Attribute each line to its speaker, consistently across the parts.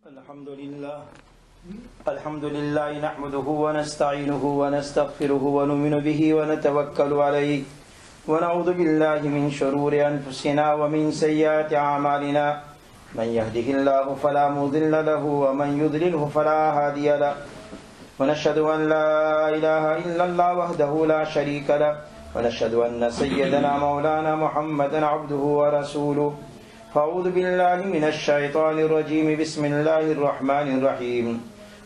Speaker 1: الحمد لله نحمده ونستعينه ونستغفره ونؤمن به ونتوكل عليه ونعوذ بالله من شرور أنفسنا ومن سيئات أعمالنا من يهده الله فلا مضل له ومن يضلله فلا هادي له ونشهد أن لا إله إلا الله وحده لا شريك له ونشهد أن سيدنا مولانا محمدا عبده ورسوله فأعوذ بالله من الشيطان الرجيم بسم الله الرحمن الرحيم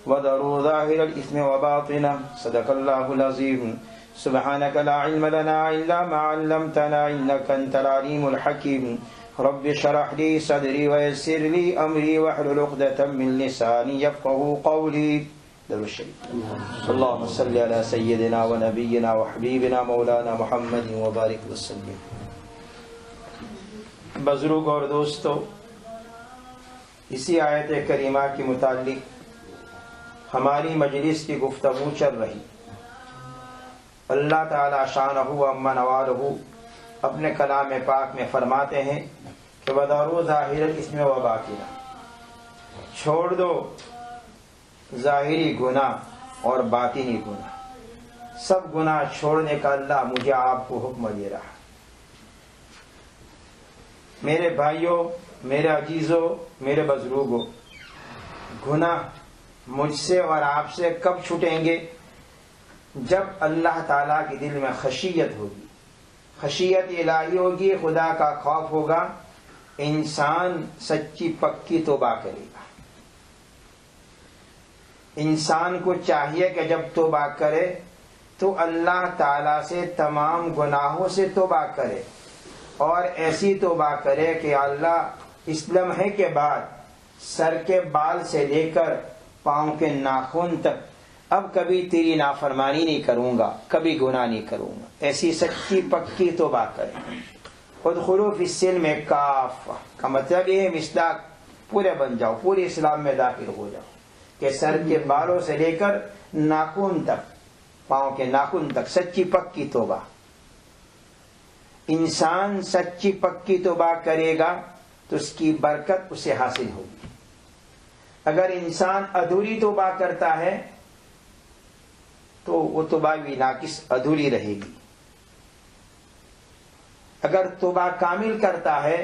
Speaker 1: وذروا ظاهر الإثم وباطنه صدق الله العظيم سبحانك لا علم لنا إلا ما علمتنا إنك أنت العليم الحكيم رب اشرح لي صدري ويسر لي أمري واحلل عقدة من لساني يفقهوا قولي. درود الشريف. اللهم صل على سيدنا ونبينا وحبيبنا مولانا محمد وبارك وسلم. بزرگ اور دوستو، اسی آیت کریمہ کے متعلق ہماری مجلس کی گفتگو چل رہی. اللہ تعالی شانہ و نوالہ اپنے کلام پاک میں فرماتے ہیں کہ وَذَرُوا ظَاهِرَ الْإِثْمِ وَبَاطِنَهُ، چھوڑ دو ظاہری گناہ اور باطنی گناہ. سب گناہ چھوڑنے کا اللہ مجھے آپ کو حکم دے رہا ہے. میرے بھائیوں، میرے عزیزوں، میرے بزرگوں، گناہ مجھ سے اور آپ سے کب چھوٹیں گے؟ جب اللہ تعالیٰ کے دل میں خشیت ہوگی، خشیت الہی ہوگی، خدا کا خوف ہوگا، انسان سچی پکی توبہ کرے گا. انسان کو چاہیے کہ جب توبہ کرے تو اللہ تعالیٰ سے تمام گناہوں سے توبہ کرے، اور ایسی توبہ کرے کہ اللہ اس لمحے کے بعد سر کے بال سے لے کر پاؤں کے ناخن تک اب کبھی تیری نافرمانی نہیں کروں گا، کبھی گناہ نہیں کروں گا. ایسی سچی پکی توبہ کرے. ادخلوا فی السلم کافہ کا مطلب یہ ہے مصداق پورے بن جاؤ، پورے اسلام میں داخل ہو جاؤ، کہ سر کے بالوں سے لے کر ناخن تک، پاؤں کے ناخن تک سچی پکی توبہ. انسان سچی پکی توبہ کرے گا تو اس کی برکت اسے حاصل ہوگی. اگر انسان ادھوری توبہ کرتا ہے تو وہ توبہ بھی ناقص ادھوری رہے گی. اگر توبہ کامل کرتا ہے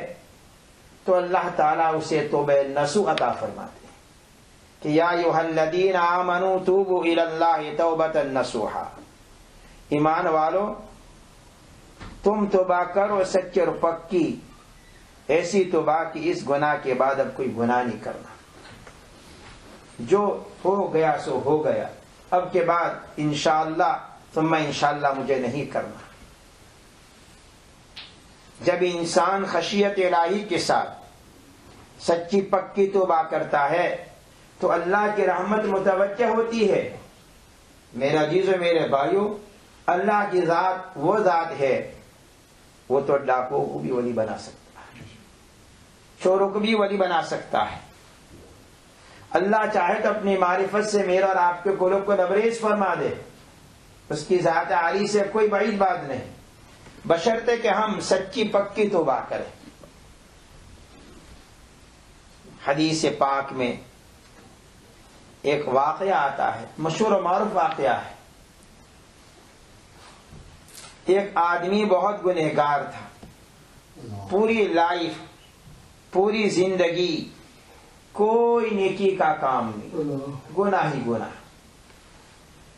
Speaker 1: تو اللہ تعالیٰ اسے توبہ نصوح عطا فرماتے ہیں کہ یا ایھا الذین آمنوا توبوا الی اللہ توبۃ نصوحا. ایمان والو، تم توبہ کرو سچی اور پکی، ایسی توبہ کہ اس گناہ کے بعد اب کوئی گناہ نہیں کرنا. جو ہو گیا سو ہو گیا، اب کے بعد انشاءاللہ ثم انشاءاللہ مجھے نہیں کرنا. جب انسان خشیت الہی کے ساتھ سچی پکی توبہ کرتا ہے تو اللہ کی رحمت متوجہ ہوتی ہے. میرے عزیزوں، میرے بھائیوں، اللہ کی ذات وہ ذات ہے، وہ تو ڈاکو کو بھی ولی بنا سکتا ہے، چوروں کو بھی ولی بنا سکتا ہے. اللہ چاہے تو اپنی معرفت سے میرا اور آپ کے قلوب کو لبریز فرما دے. اس کی ذات عالی سے کوئی بعید بات نہیں، بشرطے کہ ہم سچی پکی توبہ کریں. حدیث پاک میں ایک واقعہ آتا ہے، مشہور و معروف واقعہ ہے. ایک آدمی بہت گنہگار تھا، پوری لائف، پوری زندگی کوئی نیکی کا کام نہیں، گناہ ہی گناہ.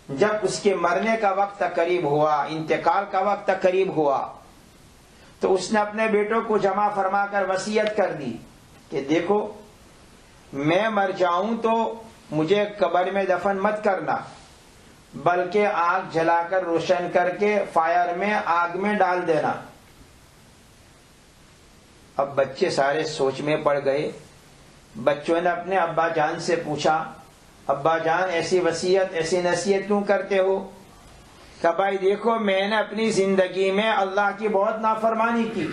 Speaker 1: جب اس کے مرنے کا وقت قریب ہوا، انتقال کا وقت قریب ہوا، تو اس نے اپنے بیٹوں کو جمع فرما کر وصیت کر دی کہ دیکھو، میں مر جاؤں تو مجھے قبر میں دفن مت کرنا، بلکہ آگ جلا کر روشن کر کے فائر میں، آگ میں ڈال دینا. اب بچے سارے سوچ میں پڑ گئے. بچوں نے اپنے ابا جان سے پوچھا، ابا جان ایسی وصیت، ایسی نصیحت کیوں کرتے ہو؟ کہ بھائی دیکھو، میں نے اپنی زندگی میں اللہ کی بہت نافرمانی کی،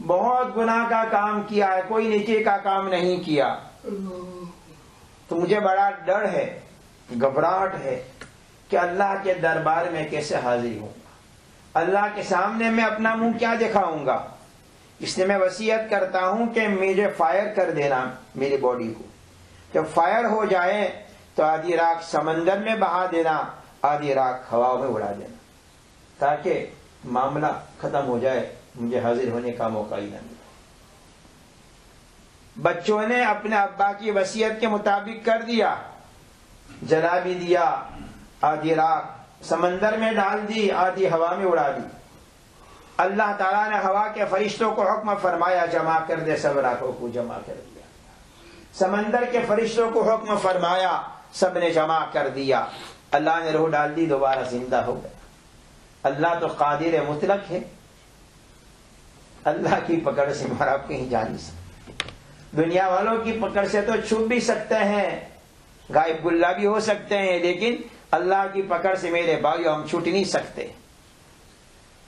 Speaker 1: بہت گناہ کا کام کیا ہے، کوئی نیکی کا کام نہیں کیا. تو مجھے بڑا ڈر ہے، گھبراہٹ ہے کہ اللہ کے دربار میں کیسے حاضر ہوں گا، اللہ کے سامنے میں اپنا منہ کیا دکھاؤں گا. اس لیے میں وصیت کرتا ہوں کہ مجھے فائر کر دینا میری باڈی کو، جب فائر ہو جائے تو آدھی راکھ سمندر میں بہا دینا، آدھی راکھ ہوا میں اڑا دینا، تاکہ معاملہ ختم ہو جائے، مجھے حاضر ہونے کا موقع ہی نہ ملے۔ بچوں نے اپنے ابا کی وصیت کے مطابق کر دیا، جلا بھی دیا، آدھی راکھ سمندر میں ڈال دی، آدھی ہوا میں اڑا دی۔ اللہ تعالیٰ نے ہوا کے فرشتوں کو حکم فرمایا جمع کر دے، سب راکھوں کو جمع کر دیا۔ سمندر کے فرشتوں کو حکم فرمایا، سب نے جمع کر دیا۔ اللہ نے روح ڈال دی، دوبارہ زندہ ہو گیا۔ اللہ تو قادر مطلق ہے، اللہ کی پکڑ سے ہمارا کہیں جا نہیں سکتے۔ دنیا والوں کی پکڑ سے تو چھپ بھی سکتے ہیں، غائب گلہ بھی ہو سکتے ہیں، لیکن اللہ کی پکڑ سے میرے بھائیو ہم چھوٹ نہیں سکتے۔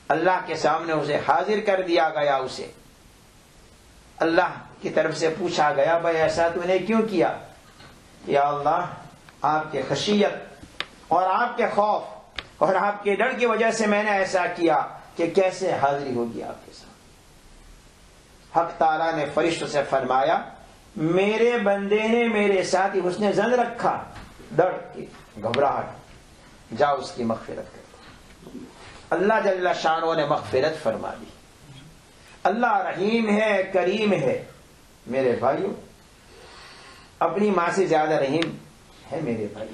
Speaker 1: اللہ کے سامنے اسے حاضر کر دیا گیا، اسے اللہ کی طرف سے پوچھا گیا، بھائی ایسا تو نے کیوں کیا؟ یا اللہ، آپ کے خشیت اور آپ کے خوف اور آپ کے ڈر کی وجہ سے میں نے ایسا کیا کہ کیسے حاضری ہوگی آپ کے ساتھ۔ حق تعالیٰ نے فرشتوں سے فرمایا، میرے بندے نے میرے ساتھ حسن ظن رکھا، ڈر کی گھبراہٹ، جاؤ اس کی مغفرت کر۔ اللہ جل شانہ نے مغفرت فرما دی۔ اللہ رحیم ہے، کریم ہے۔ میرے بھائیو، اپنی ماں سے زیادہ رحیم ہے میرے بھائی۔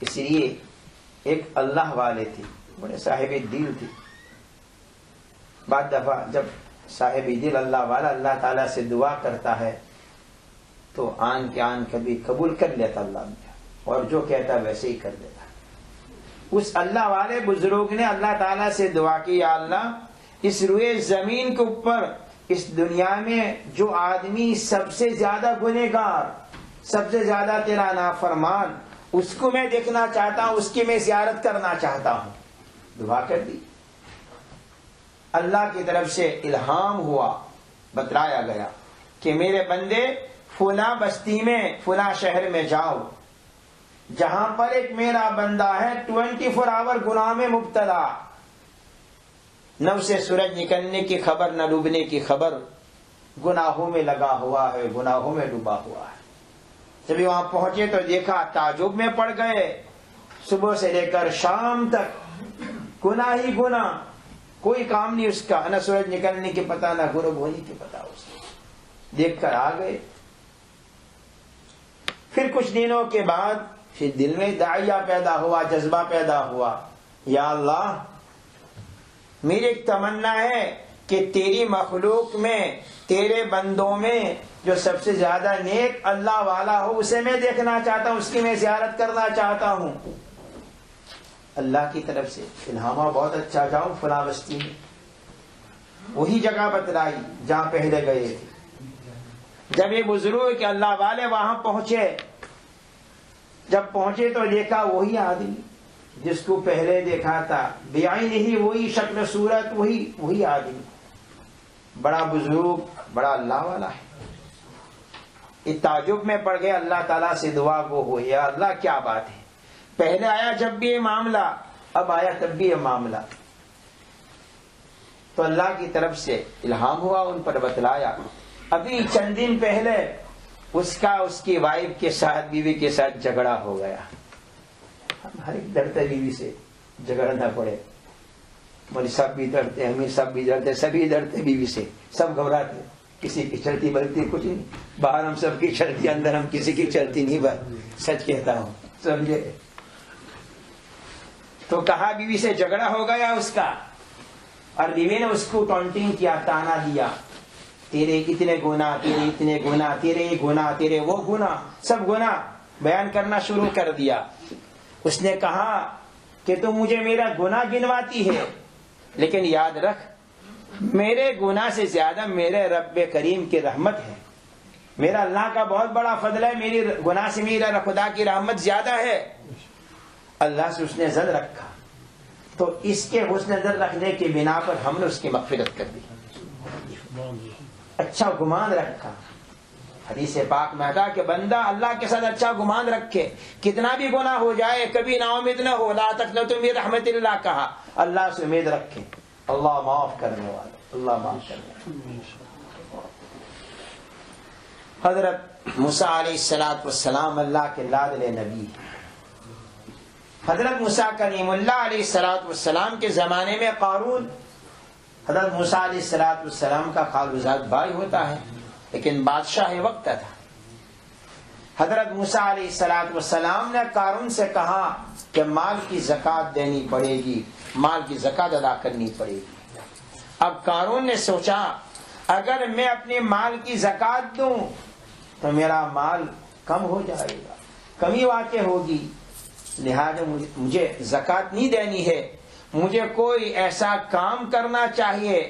Speaker 1: اس لیے ایک اللہ والے تھے، بڑے صاحب دل تھے۔ بعد دفعہ جب صاحب دل اللہ والا اللہ تعالیٰ سے دعا کرتا ہے تو آن کے آن کبھی قبول کر لیتا اللہ نے، اور جو کہتا ویسے ہی کر دیتا۔ اس اللہ والے بزرگ نے اللہ تعالیٰ سے دعا کی، یا اللہ، اس روئے زمین کے اوپر، اس دنیا میں جو آدمی سب سے زیادہ گنہگار، سب سے زیادہ تیرا نافرمان، اس کو میں دیکھنا چاہتا ہوں، اس کی میں زیارت کرنا چاہتا ہوں۔ دعا کر دی۔ اللہ کی طرف سے الہام ہوا، بتلایا گیا کہ میرے بندے فلاں بستی میں، فلاں شہر میں جاؤ، جہاں پر ایک میرا بندہ ہے 24 آور گناہ میں مبتلا، نہ اسے سورج نکلنے کی خبر، نہ ڈوبنے کی خبر، گناہوں میں لگا ہوا ہے، گناہوں میں ڈوبا ہوا ہے۔ جب وہاں پہنچے تو دیکھا، تعجب میں پڑ گئے، صبح سے لے کر شام تک گناہ ہی گناہ، کوئی کام نہیں اس کا، نہ سورج نکلنے کی پتہ، نہ غروب ہونے کی پتہ اس کو۔ دیکھ کر آ گئے۔ پھر کچھ دنوں کے بعد پھر دل میں داعیہ پیدا ہوا، جذبہ پیدا ہوا، یا اللہ، میری ایک تمنا ہے کہ تیری مخلوق میں، تیرے بندوں میں جو سب سے زیادہ نیک اللہ والا ہو، اسے میں دیکھنا چاہتا ہوں، اس کی میں زیارت کرنا چاہتا ہوں۔ اللہ کی طرف سے الہامہ، بہت اچھا، جاؤ فلاں بستی میں۔ وہی جگہ بتلائی جہاں پہلے گئے تھے۔ جب یہ بزرگ کہ اللہ والے وہاں پہنچے، جب پہنچے تو دیکھا وہی آدمی جس کو پہلے دیکھا تھا، بعین ہی وہی شکل صورت، وہی آدمی، بڑا بزرگ، بڑا اللہ والا ہے۔ اس تعجب میں پڑ گئے، اللہ تعالیٰ سے دعا گو ہو، یا اللہ کیا بات ہے، پہلے آیا جب بھی یہ معاملہ، اب آیا تب بھی یہ معاملہ۔ تو اللہ کی طرف سے الہام ہوا، ان پر بتلایا۔ ابھی چند دن پہلے اس کی وائف کے ساتھ، بیوی کے ساتھ جھگڑا ہو گیا۔ ہر ایک ڈرتے بیوی سے، جھگڑنا پڑے، مولوی صاحب بھی ڈرتے، امیر صاحب بھی ڈرتے، سبھی ڈرتے بیوی سے، سب گھبراتے، کسی کی چلتی بلتی کچھ نہیں، باہر ہم سب کی چلتی، اندر ہم کسی کی چلتی نہیں، بھائی سچ کہتا ہوں، سمجھے۔ تو کہا بیوی سے جھگڑا ہو گیا اس کا، اور بیوی نے اس کو ٹونٹنگ کیا، تانا دیا، تیرے اتنے گناہ، تیرے اتنے گناہ، تیرے یہ گناہ، تیرے وہ گناہ، سب گناہ بیان کرنا شروع کر دیا۔ اس نے کہا کہ تو مجھے میرا گناہ گنواتی ہے، لیکن یاد رکھ، میرے گناہ سے زیادہ میرے رب کریم کی رحمت ہے، میرا اللہ کا بہت بڑا فضل ہے، میری گناہ سے میرا خدا کی رحمت زیادہ ہے۔ اللہ سے اس نے ظن رکھا، تو اس کے حسن ظن رکھنے کی بنا پر ہم نے اس کی مغفرت کر دی، اچھا گمان رکھا۔ حدیث پاک میں کہا کہ بندہ اللہ کے ساتھ اچھا گمان رکھے، کتنا بھی گناہ ہو جائے کبھی نا امید نہ ہو، لا تقنطوا من رحمت اللہ کہا، اللہ سے امید رکھے، اللہ معاف کرنے والا، اللہ معاف کرنے والا۔ حضرت موسیٰ علیہ السلام اللہ کے لاڈلے نبی ہیں۔ حضرت موسیٰ کلیم اللہ علیہ السلام کے زمانے میں قارون حضرت موسیٰ علیہ السلام کا خالوزاد بھائی ہوتا ہے، لیکن بادشاہ وقت تھا۔ حضرت موسیٰ علیہ السلام نے قارون سے کہا کہ مال کی زکوٰۃ دینی پڑے گی، مال کی زکوٰۃ ادا کرنی پڑے گی۔ اب قارون نے سوچا اگر میں اپنے مال کی زکوٰۃ دوں تو میرا مال کم ہو جائے گا، کمی واقع ہوگی، لہذا مجھے زکوٰۃ نہیں دینی ہے، مجھے کوئی ایسا کام کرنا چاہیے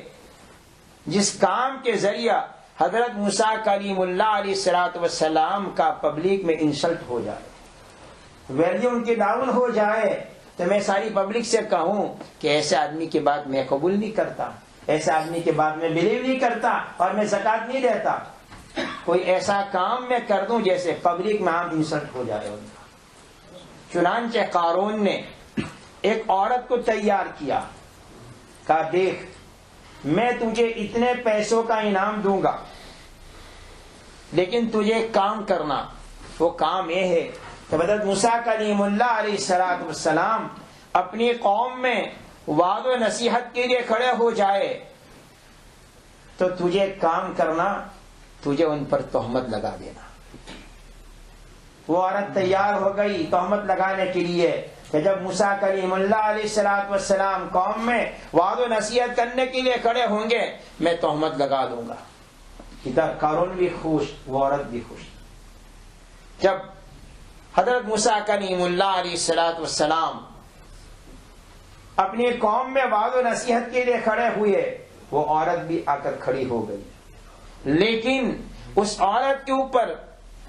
Speaker 1: جس کام کے ذریعہ حضرت موسیٰ کلیم اللہ علیہ السلام کا پبلک میں انسلٹ ہو جائے، ویلیو ان کی ڈاؤن ہو جائے، تو میں ساری پبلک سے کہوں کہ ایسے آدمی کی بات میں قبول نہیں کرتا، ایسے آدمی کی بات میں بلیو نہیں کرتا اور میں زکوٰۃ نہیں دیتا۔ کوئی ایسا کام میں کر دوں جیسے پبلک میں عام انسلٹ ہو جائے ان کا۔ چنانچہ قارون نے ایک عورت کو تیار کیا، کہا دیکھ میں تجھے اتنے پیسوں کا انعام دوں گا، لیکن تجھے کام کرنا، وہ کام یہ ہے کہ حضرت موسیٰ کلیم اللہ علیہ السلام اپنی قوم میں وعد و نصیحت کے لیے کھڑے ہو جائے تو تجھے کام کرنا، تجھے ان پر تہمت لگا دینا۔ وہ عورت تیار ہو گئی تہمت لگانے کے لیے کہ جب موسیٰ کلیم اللہ علیہ السلام قوم میں وعد و نصیحت کرنے کے لیے کھڑے ہوں گے میں تہمت لگا دوں گا۔ ادھر قارون بھی خوش، وہ عورت بھی خوش۔ جب حضرت موسیٰ کلیم اللہ علیہ السلام اپنی قوم میں وعد و نصیحت کے لیے کھڑے ہوئے، وہ عورت بھی آ کر کھڑی ہو گئی، لیکن اس عورت کے اوپر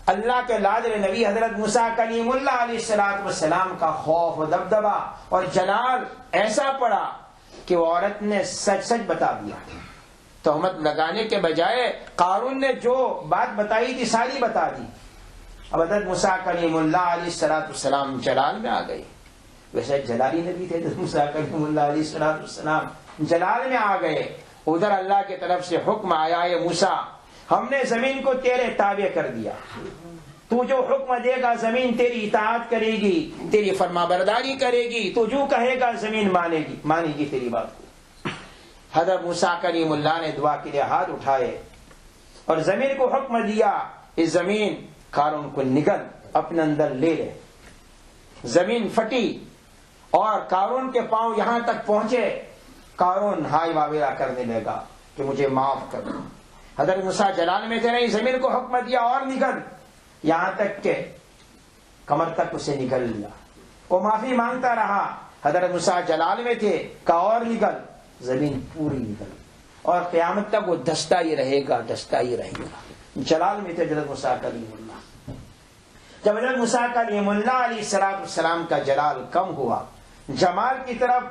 Speaker 1: اللہ کے لاڈلے نبی حضرت موسیٰ کلیم اللہ علیہ السلام کا خوف و دبدبا اور جلال ایسا پڑا کہ وہ عورت نے سچ سچ بتا دیا۔ تہمت لگانے کے بجائے قارون نے جو بات بتائی تھی ساری بتا دی۔ اب حضرت موسیٰ کلیم اللہ علیہ السلام جلال میں آ گئے، ویسے جلالی نبی تھے حضرت موسیٰ کلیم اللہ علیہ السلام، جلال میں آ گئے۔ ادھر اللہ کی طرف سے حکم آیا ہے موسیٰ ہم نے زمین کو تیرے تابع کر دیا، تو جو حکم دے گا زمین تیری اطاعت کرے گی، تیری فرما برداری کرے گی، تو جو کہے گا زمین مانے گی تیری بات کو۔ حضرت موسیٰ کلیم اللہ نے دعا کے لیے ہاتھ اٹھائے اور زمین کو حکم دیا، اس زمین قارون کو نگل اپنے اندر لے لے۔ زمین پھٹی اور قارون کے پاؤں یہاں تک پہنچے، قارون ہائی واویلا کرنے لگا کہ مجھے معاف کر دو۔ حضرت موسیٰ جلال میں تھے، نہیں زمین کو حکم دیا اور نگل، یہاں تک کہ کمر تک اسے نگل لیا۔ وہ معافی مانگتا رہا، حضرت موسیٰ جلال میں تھے، کہا اور نگل، زمین پوری نگل اور قیامت تک وہ دھستا ہی رہے گا، دھستا ہی رہے گا۔ جلال میں تھے حضرت موسیٰ کلیم اللہ۔ جب حضرت موسیٰ کلیم اللہ علیہ السلام کا جلال کم ہوا، جمال کی طرف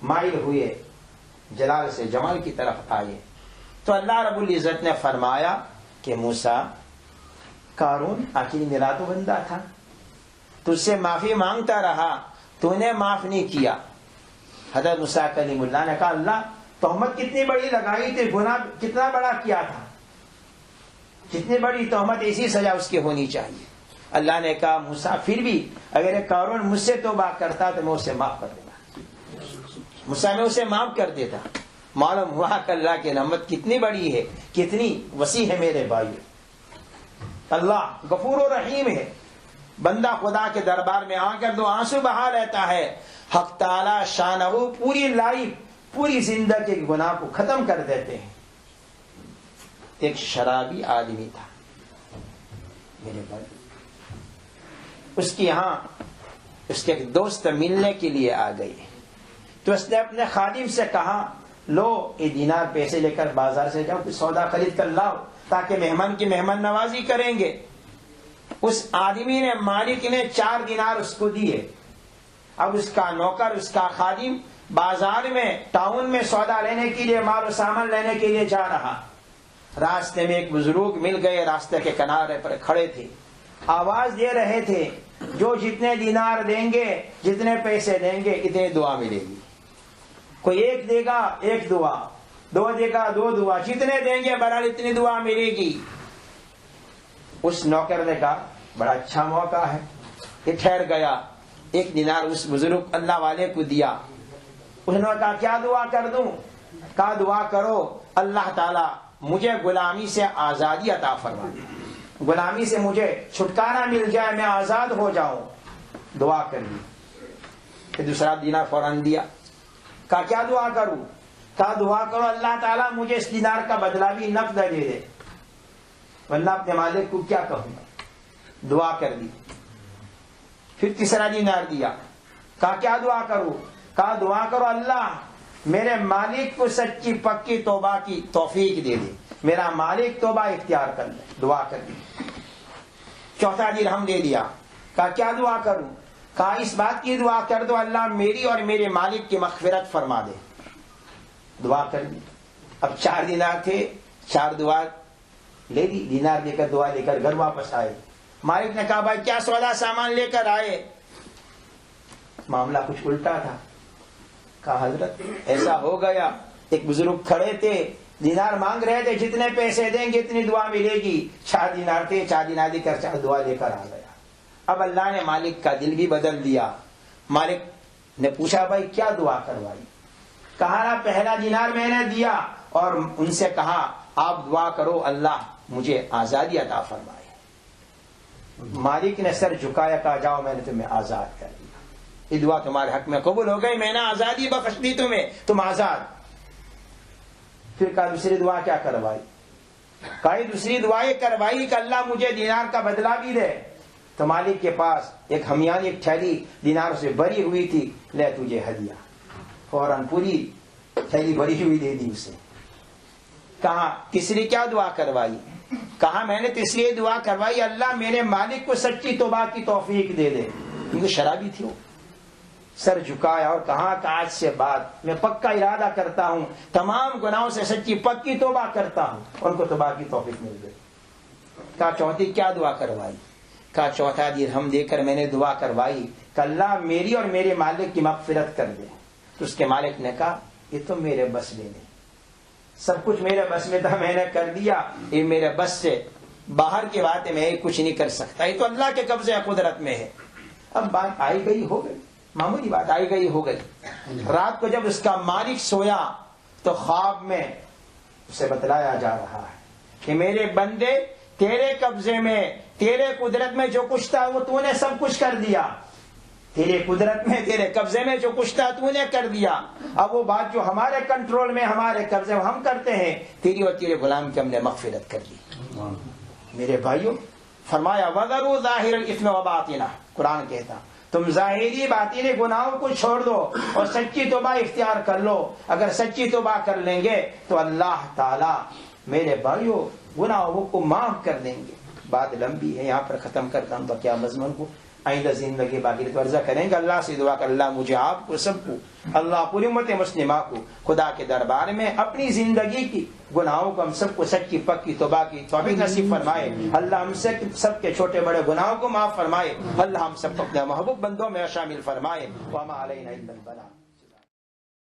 Speaker 1: مائل ہوئے، جلال سے جمال کی طرف آئے، تو اللہ رب العزت نے فرمایا کہ موسیٰ قارون آخر میرا تو بندہ تھا، تجھ سے معافی مانگتا رہا، تو نے معاف نہیں کیا۔ حضرت موسیٰ کلیم اللہ نے کہا اللہ تہمت کتنی بڑی لگائی تھی، گناہ کتنا بڑا کیا تھا، جتنی بڑی تہمت ایسی سزا اس کی ہونی چاہیے۔ اللہ نے کہا موسیٰ پھر بھی اگر قارون مجھ سے توبہ کرتا تو میں اسے معاف کر دیتا، موسیٰ میں اسے معاف کر دیتا۔ معلوم ہوا کہ اللہ کی رحمت کتنی بڑی ہے، کتنی وسیع ہے میرے بھائی۔ اللہ غفور و رحیم ہے، بندہ خدا کے دربار میں آ کر دو آنسو بہا لیتا ہے، حق تعالی شانہ پوری لائف پوری زندگی کے گناہ کو ختم کر دیتے ہیں۔ ایک شرابی آدمی تھا میرے بھائی، اس کی یہاں اس کے ایک دوست ملنے کے لیے آ گئی، تو اس نے اپنے خادم سے کہا لو یہ دینار پیسے لے کر بازار سے جاؤ، کچھ سودا خرید کر لاؤ تاکہ مہمان کی مہمان نوازی کریں گے۔ اس آدمی نے مالک نے 4 دینار اس کو دیے۔ اب اس کا نوکر اس کا خادم بازار میں ٹاؤن میں سودا لینے کے لیے، مال و سامان لینے کے لیے جا رہا، راستے میں ایک بزرگ مل گئے، راستے کے کنارے پر کھڑے تھے، آواز دے رہے تھے جو جتنے دینار دیں گے، جتنے پیسے دیں گے اتنے دعا ملے گی۔ کوئی 1 دے گا 1 دعا، 2 دے گا 2 دعا، جتنے دیں گے برابر اتنی دعا ملے گی۔ اس نوکر نے کہا بڑا اچھا موقع ہے، یہ ٹھہر گیا، 1 دینار اس بزرگ اللہ والے کو دیا۔ اس نے کہا کیا دعا کر دوں؟ کہا دعا کرو اللہ تعالیٰ مجھے غلامی سے آزادی عطا فرما دے، غلامی سے مجھے چھٹکارا مل جائے، میں آزاد ہو جاؤں۔ دعا کر دی، پھر دوسرا دینار فوراً دیا۔ کہا کیا دعا کروں؟ کہا دعا کرو اللہ تعالیٰ مجھے اس دینار کا بدلہ بھی نقد دے دے، ورنہ اپنے مالک کو کیا کہوں گا۔ دعا کر دی، پھر تیسرا دینار دیا۔ کہا کیا دعا کروں؟ کہا دعا کرو اللہ میرے مالک کو سچی پکی توبہ کی توفیق دے دے، میرا مالک توبہ اختیار کر لے۔ دعا کر دی، چوتھا درہم دے دیا۔ کہا کیا دعا کروں؟ کہا اس بات کی دعا کر دو اللہ میری اور میرے مالک کی مغفرت فرما دے۔ دعا کر دی۔ اب 4 دینار تھے، 4 دعا لے دی، دینار لے کر دعا لے کر گھر واپس آئے۔ مالک نے کہا بھائی کیا سودا سامان لے کر آئے؟ معاملہ کچھ الٹا تھا۔ کہا حضرت ایسا ہو گیا، ایک بزرگ کھڑے تھے، دینار مانگ رہے تھے، جتنے پیسے دیں گے اتنی دعا ملے گی۔ 4 دینار تھے، 4 دینار دے کر 4 دعا لے کر آ گیا۔ اب اللہ نے مالک کا دل بھی بدل دیا۔ مالک نے پوچھا بھائی کیا دعا کروائی؟ کہا پہلا دینار میں نے دیا اور ان سے کہا آپ دعا کرو اللہ مجھے آزادی عطا فرمائے۔ مالک نے سر جھکایا، کہا جاؤ میں نے تمہیں آزاد کر دیا، یہ دعا تمہارے حق میں قبول ہو گئی، میں نے آزادی بخش دی تمہیں، تم آزاد۔ پھر کہا دوسری دعا کیا کروائی؟ کہا دوسری دعا یہ کروائی کہ اللہ مجھے دینار کا بدلہ بھی دے۔ تو مالک کے پاس ایک ہمیانی ایک تھیلی دینار سے بھری ہوئی تھی، لے تجھے ہدیہ۔ فوراً پوری تھیلی بھری ہوئی دے دی اسے۔ کہا تیسری کیا دعا کروائی؟ کہا میں نے تیسری دعا کروائی اللہ میرے مالک کو سچی توبہ کی توفیق دے دے، کیونکہ شرابی تھی وہ۔ سر جھکایا اور کہا کہ آج سے بعد میں پکا ارادہ کرتا ہوں، تمام گناہوں سے سچی پکی توبہ کرتا ہوں۔ ان کو توبہ کی توفیق مل گئی۔ کہا چوتھی کیا دعا کروائی؟ کہا چوتھا درہم دے کر میں نے دعا کروائی کہ اللہ میری اور میرے مالک کی مغفرت کر دے۔ تو اس کے مالک نے کہا یہ تو میرے بس میں نہیں، سب کچھ میرے بس میں تھا میں نے کر دیا، یہ میرے بس سے باہر کی بات ہے، میں کچھ نہیں کر سکتا، یہ تو اللہ کے قبضے قدرت میں ہے۔ اب بات آئی گئی ہو گئی، معمولی بات آئی گئی ہو گئی۔ رات کو جب اس کا مالک سویا تو خواب میں اسے بتلایا جا رہا ہے کہ میرے بندے تیرے قبضے میں، تیرے قدرت میں جو کچھ تھا وہ تو نے سب کچھ کر دیا، تیرے قدرت میں تیرے قبضے میں جو کچھ تھا تو نے کر دیا، اب وہ بات جو ہمارے کنٹرول میں ہمارے قبضے میں ہم کرتے ہیں، تیری اور تیرے غلام کی ہم نے مغفرت کر دی۔ میرے بھائیوں فرمایا وَذَرُوا ظَاهِرَ الْإِثْمِ وَبَاطِنَهُ، قرآن کہتا تم ظاہری باطنی گناہوں کو چھوڑ دو اور سچی توبہ اختیار کر لو۔ اگر سچی توبہ کر لیں گے تو اللہ تعالی میرے بھائیوں گناہوں کو معاف کر دیں گے۔ بات لمبی ہے، یہاں پر ختم کرتا ہوں بقیہ مضمون کو آئندہ زندگی باقی عرضہ کریں گے۔ اللہ سے دعا کر اللہ مجھے آپ کو سب کو، اللہ پوری امت مسلمہ کو خدا کے دربار میں اپنی زندگی کی گناہوں کو ہم سب کو سچی پکی توبہ کی توفیق نصیب فرمائے۔ اللہ ہم سے سب کے چھوٹے بڑے گناہوں کو معاف فرمائے۔ اللہ ہم سب کو اپنے محبوب بندوں میں شامل فرمائے۔ وما علینا الا البلاغ۔